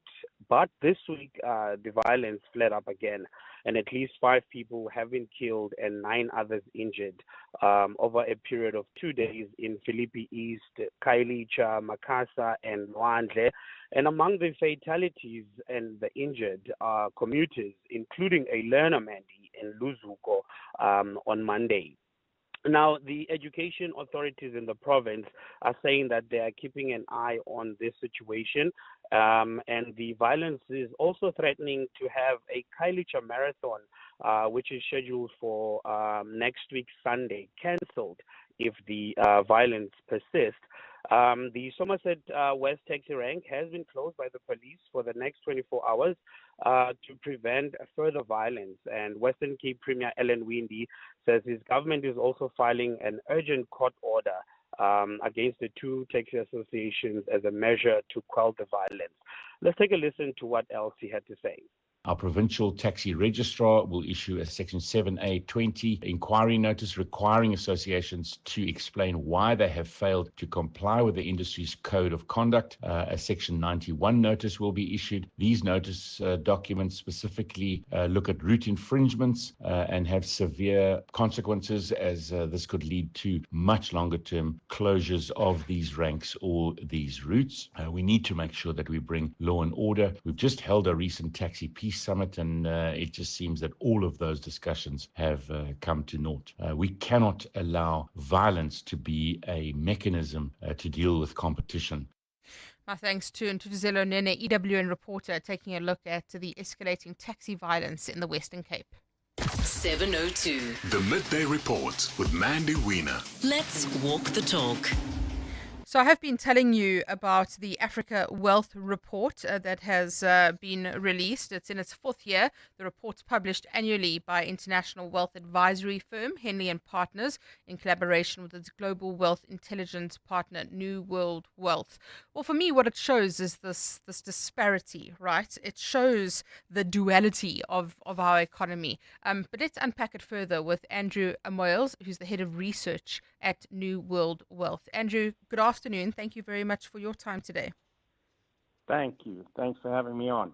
But this week, the violence flared up again, and at least 5 people have been killed and 9 others injured over a period of 2 days in Philippi East, Khayelitsha, Makassar, and Luandle. And among the fatalities and the injured are commuters, including a learner, Mandy, in Luzuko on Monday. Now, the education authorities in the province are saying that they are keeping an eye on this situation, and the violence is also threatening to have a Khayelitsha marathon, which is scheduled for next week Sunday, cancelled if the violence persists. The Somerset West taxi rank has been closed by the police for the next 24 hours to prevent further violence. And Western Cape Premier Ellen Windy says his government is also filing an urgent court order against the 2 taxi associations as a measure to quell the violence. Let's take a listen to what else he had to say. Our provincial taxi registrar will issue a Section 7A20 inquiry notice requiring associations to explain why they have failed to comply with the industry's code of conduct. A Section 91 notice will be issued. These notice documents specifically look at route infringements and have severe consequences, as this could lead to much longer term closures of these ranks or these routes. We need to make sure that we bring law and order. We've just held a recent taxi peace summit, and it just seems that all of those discussions have come to naught. We cannot allow violence to be a mechanism to deal with competition. My thanks to Ntutuzelo Nene, EWN reporter, taking a look at the escalating taxi violence in the Western Cape. 702. The Midday Report with Mandy Wiener. Let's walk the talk. So I have been telling you about the Africa Wealth Report that has been released. It's in its 4th year. The report's published annually by international wealth advisory firm Henley & Partners in collaboration with its global wealth intelligence partner New World Wealth. Well, for me, what it shows is this disparity, right? It shows the duality of our economy. But let's unpack it further with Andrew Amoyles, who's the head of research at New World Wealth. Andrew, good afternoon. Thank you very much for your time today. Thank you. Thanks for having me on.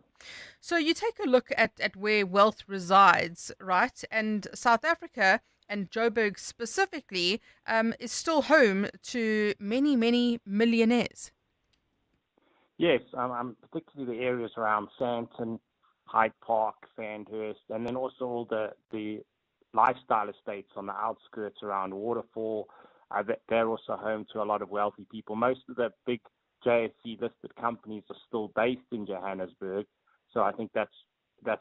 So you take a look at where wealth resides, right? And South Africa, and Joburg specifically, is still home to many, many millionaires. Yes, particularly the areas around Sandton, Hyde Park, Sandhurst, and then also all the lifestyle estates on the outskirts around Waterfall. They're also home to a lot of wealthy people. Most of the big JSE-listed companies are still based in Johannesburg, so I think that's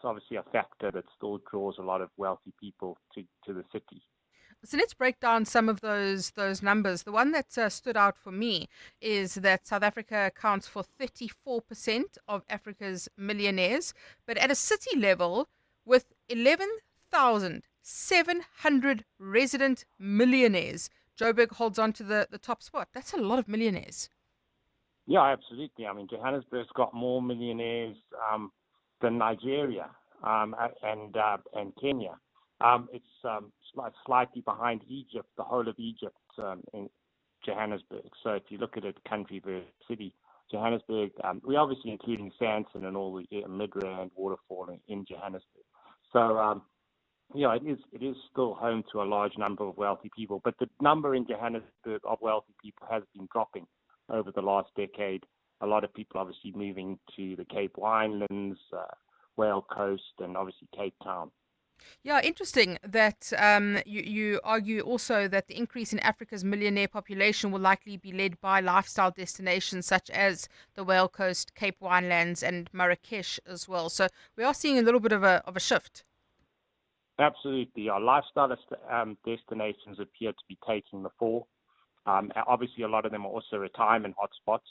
obviously a factor that still draws a lot of wealthy people to the city. So let's break down some of those numbers. The one that stood out for me is that South Africa accounts for 34% of Africa's millionaires, but at a city level, with 11,700 resident millionaires, Joburg holds on to the top spot. That's a lot of millionaires. Yeah, absolutely. I mean, Johannesburg's got more millionaires than Nigeria and Kenya. It's slightly behind Egypt, the whole of Egypt in Johannesburg. So if you look at it country versus city, Johannesburg, we're obviously including Sandton and all the Midrand waterfall in Johannesburg. So, it is still home to a large number of wealthy people, but the number in Johannesburg of wealthy people has been dropping over the last decade. A lot of people obviously moving to the Cape Winelands, Whale Coast, and obviously Cape Town. Yeah, interesting that you argue also that the increase in Africa's millionaire population will likely be led by lifestyle destinations such as the Whale Coast, Cape Winelands, and Marrakesh as well. So we are seeing a little bit of a shift. Absolutely. Our lifestyle destinations appear to be taking the fall. Obviously, a lot of them are also retirement hotspots.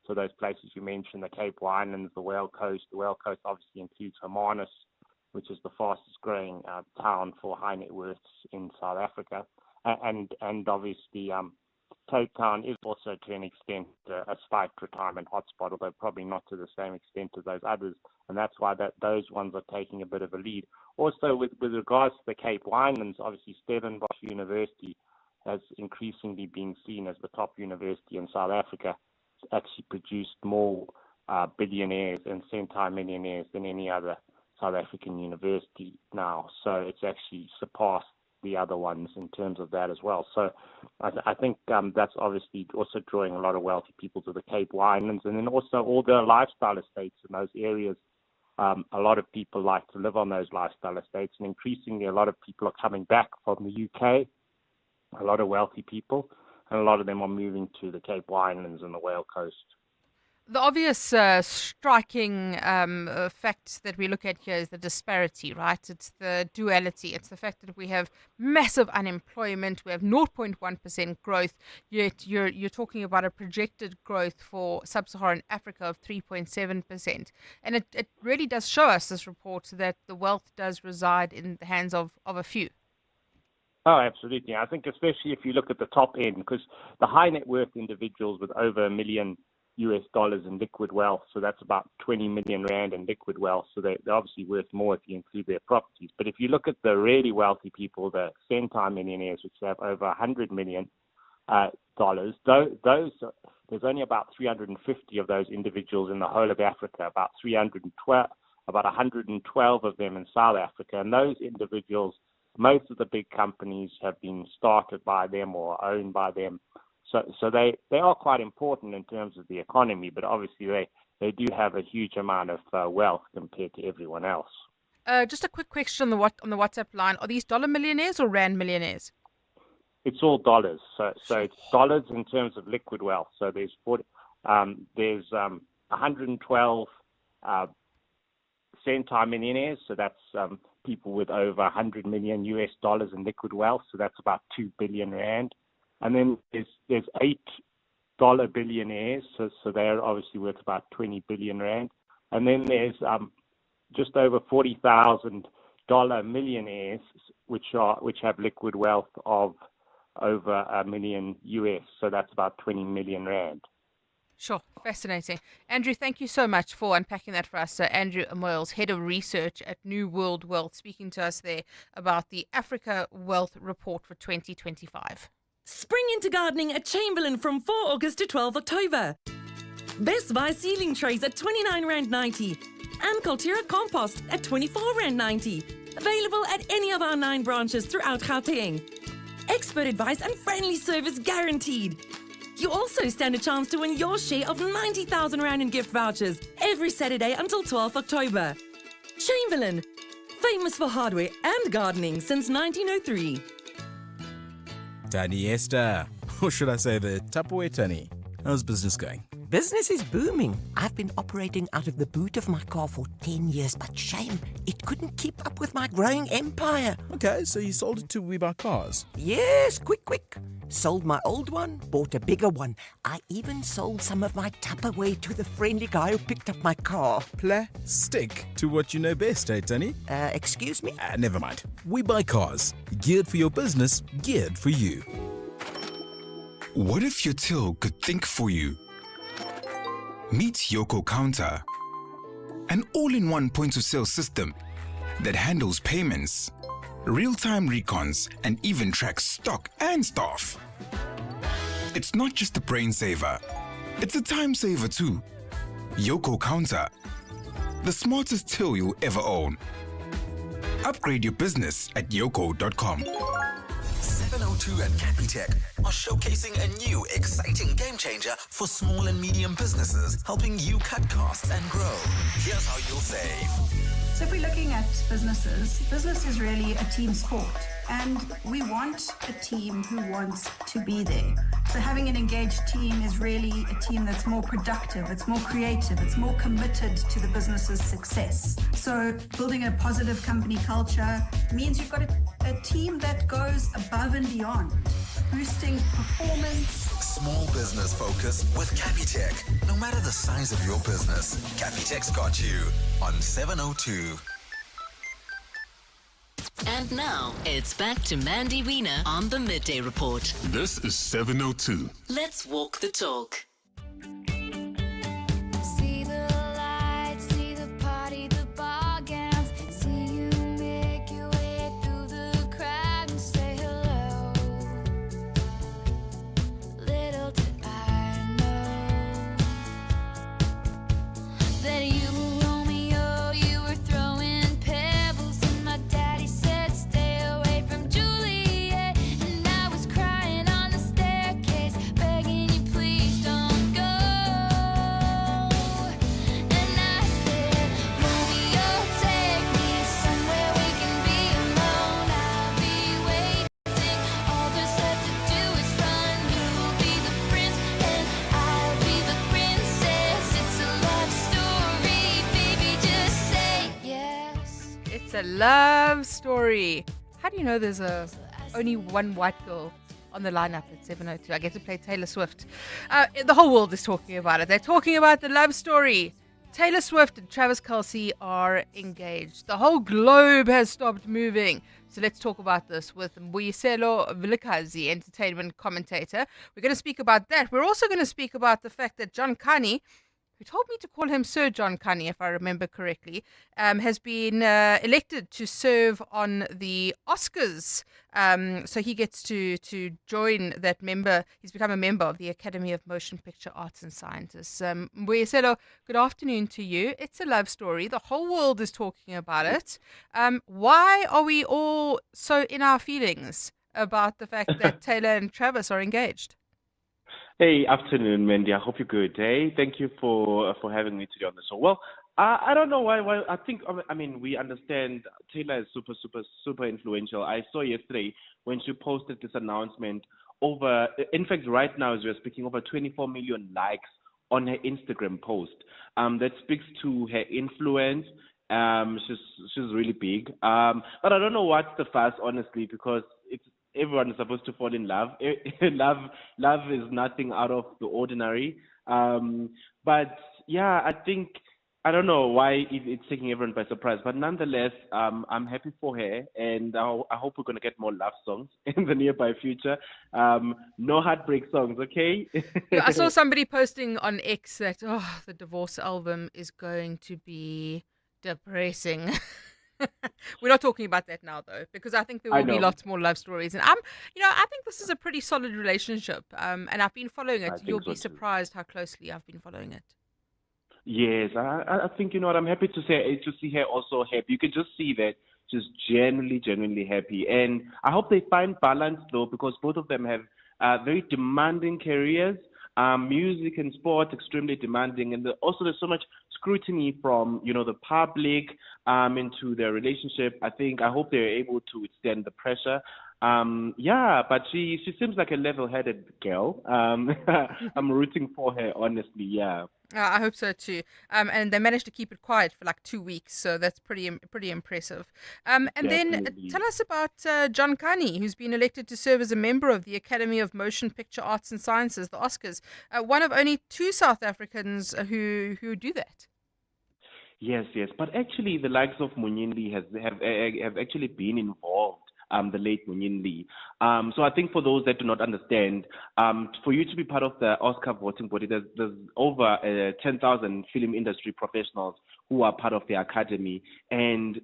So those places you mentioned, the Cape Winelands, the Whale Coast. The Whale Coast obviously includes Hermanus, which is the fastest growing town for high net worths in South Africa. And obviously, Cape Town is also to an extent a slight retirement hotspot, although probably not to the same extent as those others. And that's why those ones are taking a bit of a lead. Also, with regards to the Cape Winelands, obviously Stellenbosch University has increasingly been seen as the top university in South Africa. It's actually produced more billionaires and centimillionaires than any other South African university now. So it's actually surpassed the other ones in terms of that as well. So I think that's obviously also drawing a lot of wealthy people to the Cape Winelands, and then also all the lifestyle estates in those areas. A lot of people like to live on those lifestyle estates, and increasingly a lot of people are coming back from the UK, a lot of wealthy people, and a lot of them are moving to the Cape Winelands and the Whale Coast. The obvious striking fact that we look at here is the disparity, right? It's the duality. It's the fact that we have massive unemployment. We have 0.1% growth, yet you're talking about a projected growth for sub-Saharan Africa of 3.7%. And it really does show us, this report, that the wealth does reside in the hands of a few. Oh, absolutely. I think especially if you look at the top end, because the high net worth individuals with over $1 million in liquid wealth, so that's about 20 million rand in liquid wealth, so they're obviously worth more if you include their properties. But if you look at the really wealthy people, the centimillionaires, which have over $100 million, those there's only about 350 of those individuals in the whole of Africa, about 112 of them in South Africa, and those individuals, most of the big companies have been started by them or owned by them. So they are quite important in terms of the economy, but obviously they do have a huge amount of wealth compared to everyone else. Just a quick question on the WhatsApp line. Are these dollar millionaires or rand millionaires? It's all dollars. So it's dollars in terms of liquid wealth. So there's 112 centimillionaires. So that's people with over $100 million in liquid wealth. So that's about 2 billion rand. And then there's $8 billionaires, so they're obviously worth about 20 billion rand. And then there's just over $40,000 millionaires, which have liquid wealth of over $1 million, so that's about 20 million rand. Sure, fascinating. Andrew, thank you so much for unpacking that for us. Andrew Amoyles, Head of Research at New World Wealth, speaking to us there about the Africa Wealth Report for 2025. Spring into gardening at Chamberlain from 4 August to 12 October. Best Buy ceiling trays at R29.90 and Cultura compost at R24.90. Available at any of our 9 branches throughout Gauteng. Expert advice and friendly service guaranteed. You also stand a chance to win your share of 90,000 Rand in gift vouchers every Saturday until 12 October. Chamberlain, famous for hardware and gardening since 1903. Tani Esther, or should I say the Tupperware Tani? How's business going? Business is booming. I've been operating out of the boot of my car for 10 years, but shame, it couldn't keep up with my growing empire. Okay, so you sold it to We Buy Cars? Yes, quick. Sold my old one, bought a bigger one. I even sold some of my Tupperware to the friendly guy who picked up my car. Stick to what you know best, eh, Tani? Excuse me? Never mind. We Buy Cars. Geared for your business, geared for you. What if your till could think for you? Meet Yoko Counter, an all-in-one point-of-sale system that handles payments, real-time recons, and even tracks stock and staff. It's not just a brain saver, it's a time saver too. Yoko Counter, the smartest till you'll ever own. Upgrade your business at yoko.com. 702 and Capitec are showcasing a new, exciting game changer for small and medium businesses, helping you cut costs and grow. Here's how you'll save. So if we're looking at businesses, business is really a team sport, and we want a team who wants to be there. So having an engaged team is really a team that's more productive, it's more creative, it's more committed to the business's success. So building a positive company culture means you've got a team that goes above and beyond, boosting performance. Small business focus with Capitec. No matter the size of your business, Capitec's got you on 702. And now, it's back to Mandy Wiener on the Midday Report. This is 702. Let's walk the talk. See the lights, see the party, the bar gowns. See you make your way through the crowd and say hello. Little did I know that you were Romeo, you were throwing pebbles, and my daddy said stay away from Juliet, and I was crying on the staircase, begging you please don't go. And I said, Romeo, take me somewhere we can be alone. I'll be waiting. All there's left to do is run. You'll be the prince and I'll be the princess. It's a love story, baby. Just say yes. It's a love story. How do you know there's only one white girl on the lineup at 702? I get to play Taylor Swift. The whole world is talking about it. They're talking about the love story. Taylor Swift and Travis Kelce are engaged. The whole globe has stopped moving. So let's talk about this with Mbuyiselo Vilakazi, entertainment commentator. We're going to speak about that. We're also going to speak about the fact that John Kani, who told me to call him Sir John Kani, if I remember correctly, has been elected to serve on the Oscars. So he gets to join that member. He's become a member of the Academy of Motion Picture Arts and Sciences. Mbuyiselo, good afternoon to you. It's a love story. The whole world is talking about it. Why are we all so in our feelings about the fact that Taylor and Travis are engaged? Hey, afternoon, Mandy. I hope you're good. Hey, thank you for having me today on the show. Well, I don't know why. I think we understand Taylor is super influential. I saw yesterday when she posted this announcement in fact, right now as we're speaking, over 24 million likes on her Instagram post. That speaks to her influence. She's really big. But I don't know what's the fuss, honestly, because everyone is supposed to fall in love. Love is nothing out of the ordinary. But yeah, I don't know why it's taking everyone by surprise. But nonetheless, I'm happy for her, and I hope we're going to get more love songs in the nearby future. No heartbreak songs, okay? Yeah, I saw somebody posting on X that, the divorce album is going to be depressing. We're not talking about that now, though, because I think there will be lots more love stories. And I think this is a pretty solid relationship. And I've been following it. You'll be surprised how closely I've been following it. Yes, I think, you know what, I'm happy to see her also happy. You can just see that she's genuinely happy. And I hope they find balance, though, because both of them have very demanding careers. Music and sport, extremely demanding. And also there's so much scrutiny from, the public into their relationship. I hope they're able to withstand the pressure. But she seems like a level-headed girl. I'm rooting for her, honestly, yeah. I hope so too. And they managed to keep it quiet for like 2 weeks, so that's pretty impressive. And Definitely. Then tell us about John Kani, who's been elected to serve as a member of the Academy of Motion Picture Arts and Sciences, the Oscars. One of only 2 South Africans who do that. Yes. But actually, the likes of Munyindi have actually been involved the late Munyin Lee. So I think for those that do not understand, for you to be part of the Oscar voting body, there's over 10,000 film industry professionals who are part of the academy, and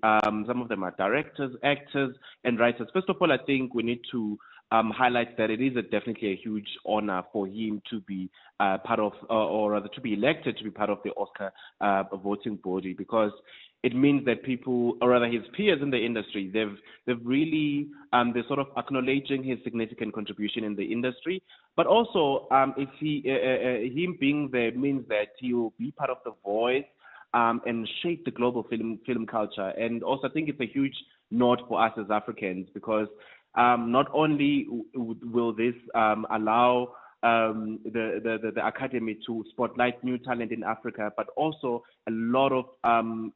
some of them are directors, actors, and writers. First of all, I think we need to highlight that it is definitely a huge honor for him to be part of, or rather to be elected to be part of the Oscar voting body, because it means that people, or rather his peers in the industry, they've really they're sort of acknowledging his significant contribution in the industry. But also, if him being there means that he will be part of the voice and shape the global film culture. And also, I think it's a huge nod for us as Africans, because not only will this allow the academy to spotlight new talent in Africa, but also a lot of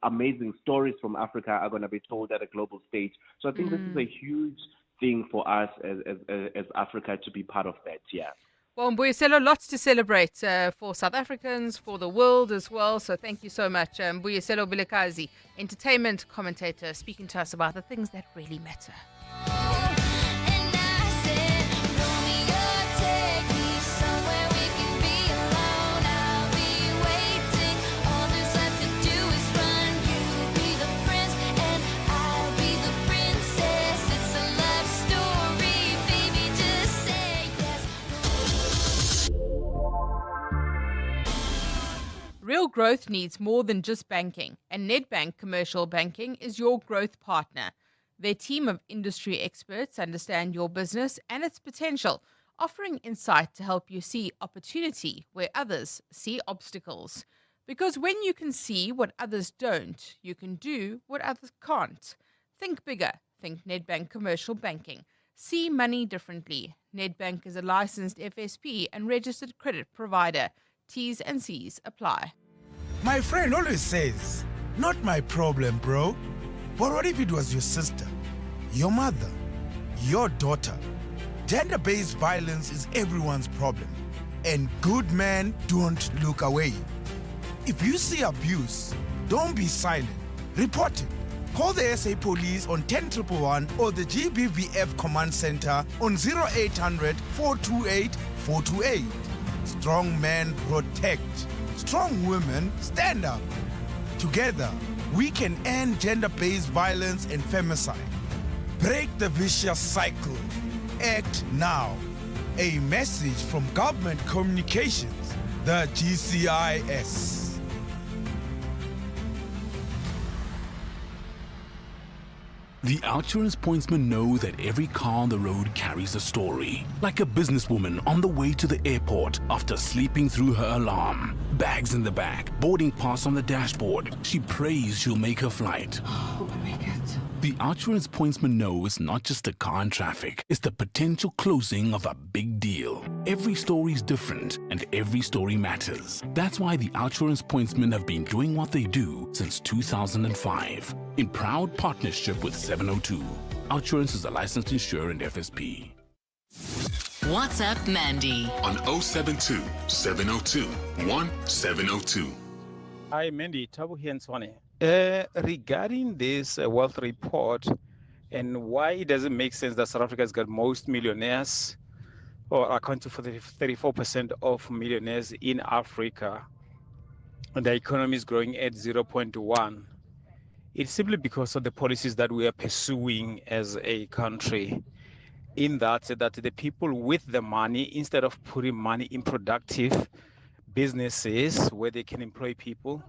amazing stories from Africa are going to be told at a global stage. So I think this is a huge thing for us as Africa to be part of that. Yeah. Well, Mbuyiselo, lots to celebrate for South Africans, for the world as well. So thank you so much. Mbuyiselo Vilakazi, entertainment commentator, speaking to us about the things that really matter. Real growth needs more than just banking, and Nedbank Commercial Banking is your growth partner. Their team of industry experts understand your business and its potential, offering insight to help you see opportunity where others see obstacles. Because when you can see what others don't, you can do what others can't. Think bigger. Think Nedbank Commercial Banking. See money differently. Nedbank is a licensed FSP and registered credit provider. T's and C's apply. My friend always says, not my problem, bro. But what if it was your sister, your mother, your daughter? Gender-based violence is everyone's problem. And good men don't look away. If you see abuse, don't be silent. Report it. Call the SA Police on 10111 or the GBVF Command Center on 0800 428 428. Strong men protect. Strong women stand up. Together, we can end gender-based violence and femicide. Break the vicious cycle. Act now. A message from Government Communications, the GCIS. The Outsurance pointsmen know that every car on the road carries a story. Like a businesswoman on the way to the airport after sleeping through her alarm. Bags in the back, boarding pass on the dashboard. She prays she'll make her flight. Hope I make it. The Outsurance pointsmen know it's not just a car in traffic, it's the potential closing of a big deal. Every story is different and every story matters. That's why the Outsurance pointsmen have been doing what they do since 2005. In proud partnership with 702. Outsurance is a licensed insurer and FSP. WhatsApp Mandy on 072 702 1702. Hi, Mandy. Tabu here in Swane. Regarding this wealth report and why it doesn't make sense that South Africa has got most millionaires, or accounting for 34% of millionaires in Africa, and the economy is growing at 0.1. It's simply because of the policies that we are pursuing as a country. In that the people with the money, instead of putting money in productive businesses where they can employ people,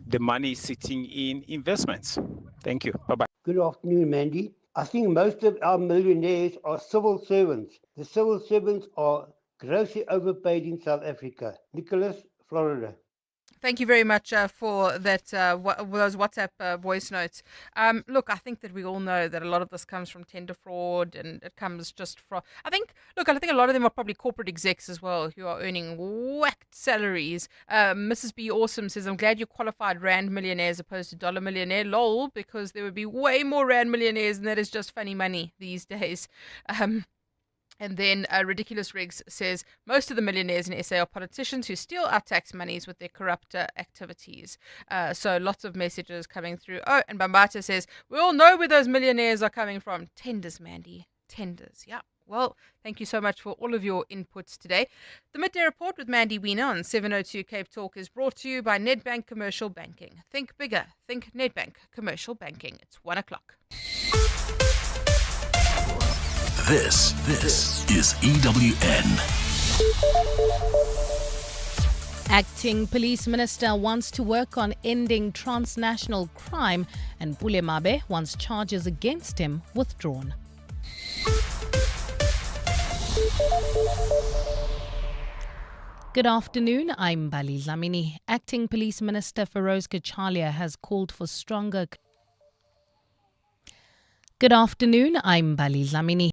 the money is sitting in investments. Thank you. Bye-bye. Good afternoon, Mandy. I think most of our millionaires are civil servants. The civil servants are grossly overpaid in South Africa. Nicholas, Florida. Thank you very much for that. Those WhatsApp voice notes. Look, I think that we all know that a lot of this comes from tender fraud, and it comes just from. I think a lot of them are probably corporate execs as well who are earning whacked salaries. Mrs. B Awesome says, "I'm glad you qualified rand millionaire as opposed to dollar millionaire." Lol, because there would be way more rand millionaires, and that is just funny money these days. And then Ridiculous Riggs says, most of the millionaires in SA are politicians who steal our tax monies with their corrupt activities. So lots of messages coming through. Oh, and Bambata says, we all know where those millionaires are coming from. Tenders, Mandy. Tenders. Yeah. Well, thank you so much for all of your inputs today. The Midday Report with Mandy Wiener on 702 Cape Talk is brought to you by Nedbank Commercial Banking. Think bigger. Think Nedbank Commercial Banking. It's 1 o'clock. This is EWN. Acting Police Minister wants to work on ending transnational crime, and Pule Mabe wants charges against him withdrawn. Good afternoon, I'm Bali Zamini. Acting Police Minister Feroz Kachalia has called for stronger... Good afternoon, I'm Bali Zamini.